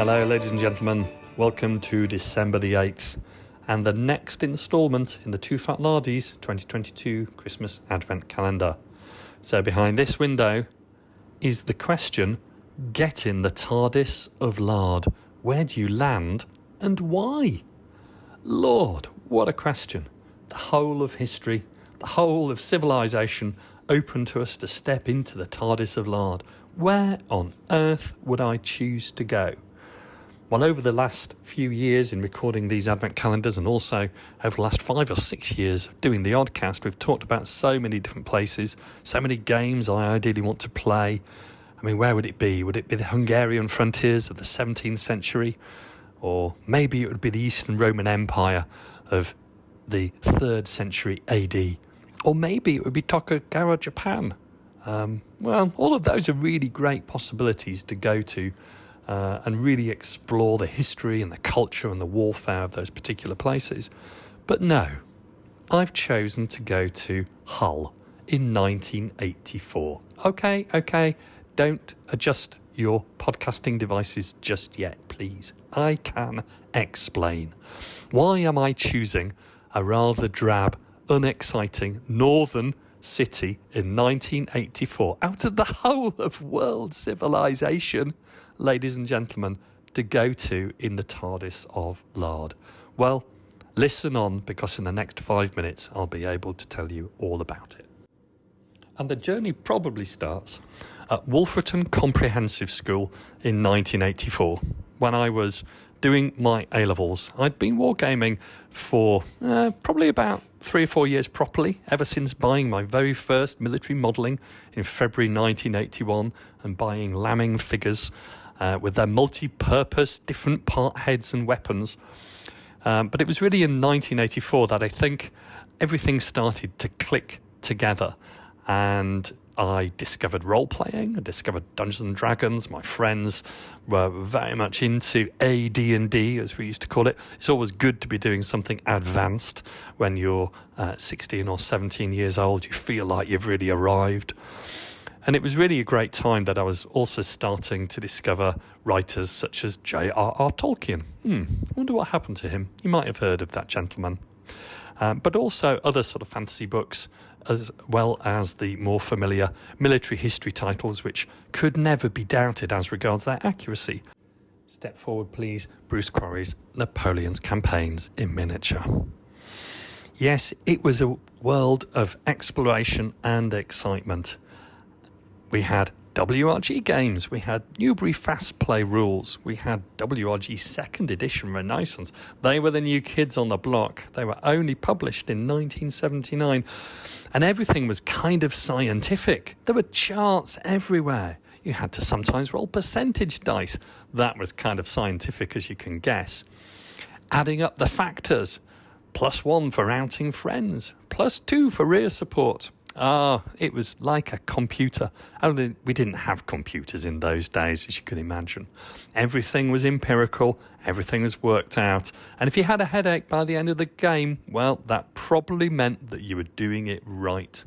Hello ladies and gentlemen, welcome to December the 8th and the next instalment in the TooFatLardies 2022 Christmas Advent Calendar. So behind this window is the question, get in the TARDIS of Lard. Where do you land and why? Lord, what a question. The whole of history, the whole of civilization open to us to step into the TARDIS of Lard. Where on earth would I choose to go? Well, over the last few years in recording these Advent calendars and also over the last 5 or 6 years of doing the Oddcast, we've talked about so many different places, so many games I ideally want to play. I mean, where would it be? Would it be the Hungarian frontiers of the 17th century? Or maybe it would be the Eastern Roman Empire of the 3rd century AD. Or maybe it would be Tokugawa, Japan. Well, all of those are really great possibilities to go to and really explore the history and the culture and the warfare of those particular places. But no, I've chosen to go to Hull in 1984. Okay, don't adjust your podcasting devices just yet, please. I can explain. Why am I choosing a rather drab, unexciting northern city in 1984 out of the whole of world civilization, ladies and gentlemen, to go to in the TARDIS of Lard? Well, listen on, because in the next 5 minutes I'll be able to tell you all about it. And the journey probably starts at Wolverton Comprehensive School in 1984 when I was doing my A-levels. I'd been wargaming for probably about 3 or 4 years properly, ever since buying my very first military modelling in February 1981 and buying lambing figures with their multi-purpose different part heads and weapons. But it was really in 1984 that I think everything started to click together, and I discovered role-playing, I discovered Dungeons and Dragons. My friends were very much into AD&D, as we used to call it. It's always good to be doing something advanced when you're 16 or 17 years old. You feel like you've really arrived. And it was really a great time that I was also starting to discover writers such as J.R.R. Tolkien. I wonder what happened to him. You might have heard of that gentleman. But also other sort of fantasy books, as well as the more familiar military history titles, which could never be doubted as regards their accuracy. Step forward, please. Bruce Quarrie's Napoleon's Campaigns in Miniature. Yes, it was a world of exploration and excitement. We had WRG games, we had Newbury Fast Play rules, we had WRG 2nd edition Renaissance. They were the new kids on the block. They were only published in 1979, and everything was kind of scientific. There were charts everywhere. You had to sometimes roll percentage dice. That was kind of scientific, as you can guess. Adding up the factors, +1 for routing friends, +2 for rear support. It was like a computer, only we didn't have computers in those days, as you can imagine. Everything was empirical, everything was worked out, and if you had a headache by the end of the game, well, that probably meant that you were doing it right.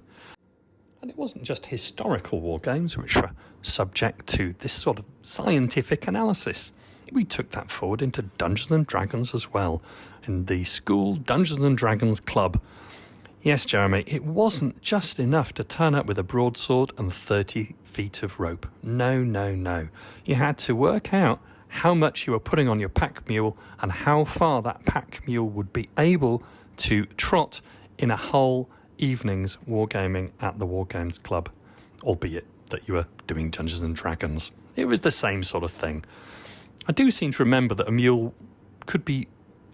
And it wasn't just historical war games which were subject to this sort of scientific analysis. We took that forward into Dungeons and Dragons as well, in the school Dungeons and Dragons club. Yes, Jeremy, it wasn't just enough to turn up with a broadsword and 30 feet of rope. No. You had to work out how much you were putting on your pack mule and how far that pack mule would be able to trot in a whole evening's wargaming at the Wargames Club, albeit that you were doing Dungeons and Dragons. It was the same sort of thing. I do seem to remember that a mule could be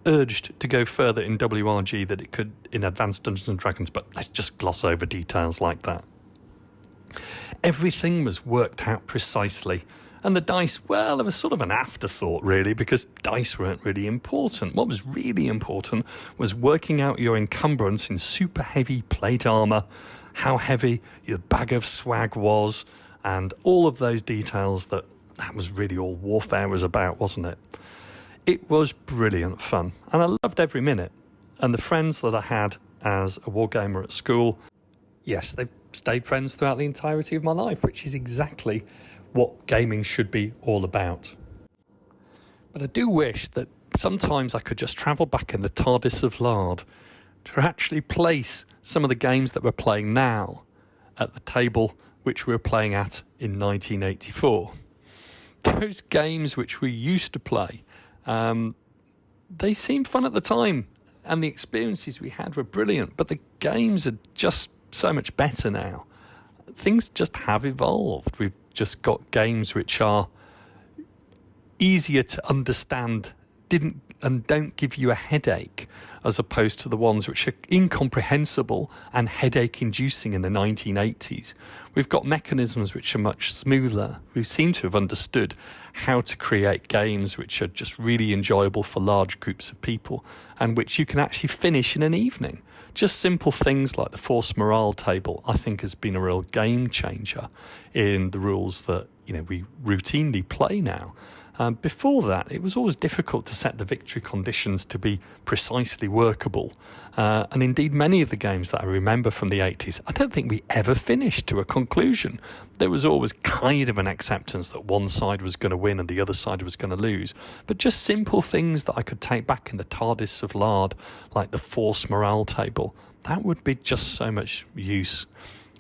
urged to go further in WRG than it could in Advanced Dungeons and Dragons, but let's just gloss over details like that. Everything was worked out precisely, and the dice, well, it was sort of an afterthought really, because dice weren't really important. What was really important was working out your encumbrance in super heavy plate armour, how heavy your bag of swag was, and all of those details. That was really all warfare was about, wasn't it? It was brilliant fun, and I loved every minute. And the friends that I had as a wargamer at school, yes, they've stayed friends throughout the entirety of my life, which is exactly what gaming should be all about. But I do wish that sometimes I could just travel back in the TARDIS of Lard to actually place some of the games that we're playing now at the table which we were playing at in 1984. Those games which we used to play, they seemed fun at the time, and the experiences we had were brilliant, but the games are just so much better now. Things just have evolved. We've just got games which are easier to understand, don't give you a headache, as opposed to the ones which are incomprehensible and headache-inducing in the 1980s. We've got mechanisms which are much smoother. We seem to have understood how to create games which are just really enjoyable for large groups of people and which you can actually finish in an evening. Just simple things like the force morale table, I think, has been a real game changer in the rules that we routinely play now. Before that, it was always difficult to set the victory conditions to be precisely workable. And indeed, many of the games that I remember from the 80s, I don't think we ever finished to a conclusion. There was always kind of an acceptance that one side was going to win and the other side was going to lose. But just simple things that I could take back in the TARDIS of Lard, like the force morale table, that would be just so much use.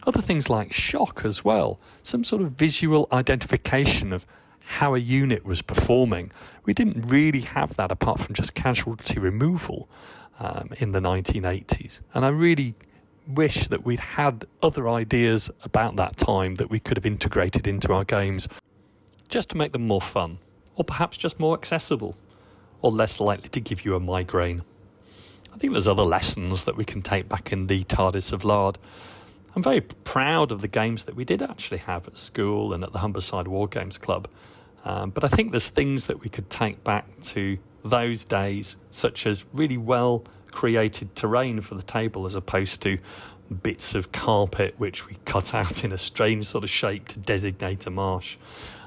Other things like shock as well, some sort of visual identification of how a unit was performing. We didn't really have that apart from just casualty removal in the 1980s. And I really wish that we'd had other ideas about that time that we could have integrated into our games just to make them more fun, or perhaps just more accessible, or less likely to give you a migraine. I think there's other lessons that we can take back in the TARDIS of Lard. I'm very proud of the games that we did actually have at school and at the Humberside War Games Club. But I think there's things that we could take back to those days, such as really well created terrain for the table as opposed to bits of carpet which we cut out in a strange sort of shape to designate a marsh.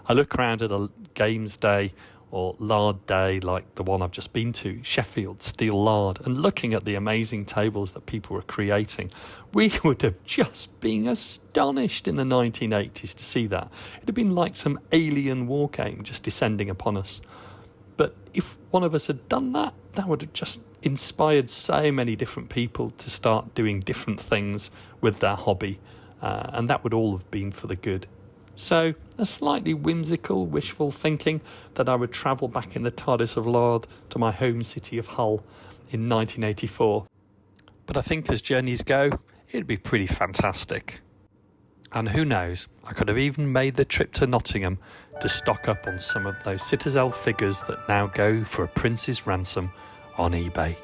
I look around at a games day or Lard Day like the one I've just been to, Sheffield Steel Lard, and looking at the amazing tables that people were creating, we would have just been astonished in the 1980s to see that. It'd have been like some alien war game just descending upon us. But if one of us had done that, that would have just inspired so many different people to start doing different things with their hobby, and that would all have been for the good. So, a slightly whimsical, wishful thinking that I would travel back in the TARDIS of Lard to my home city of Hull in 1984. But I think as journeys go, it'd be pretty fantastic. And who knows, I could have even made the trip to Nottingham to stock up on some of those Citadel figures that now go for a prince's ransom on eBay.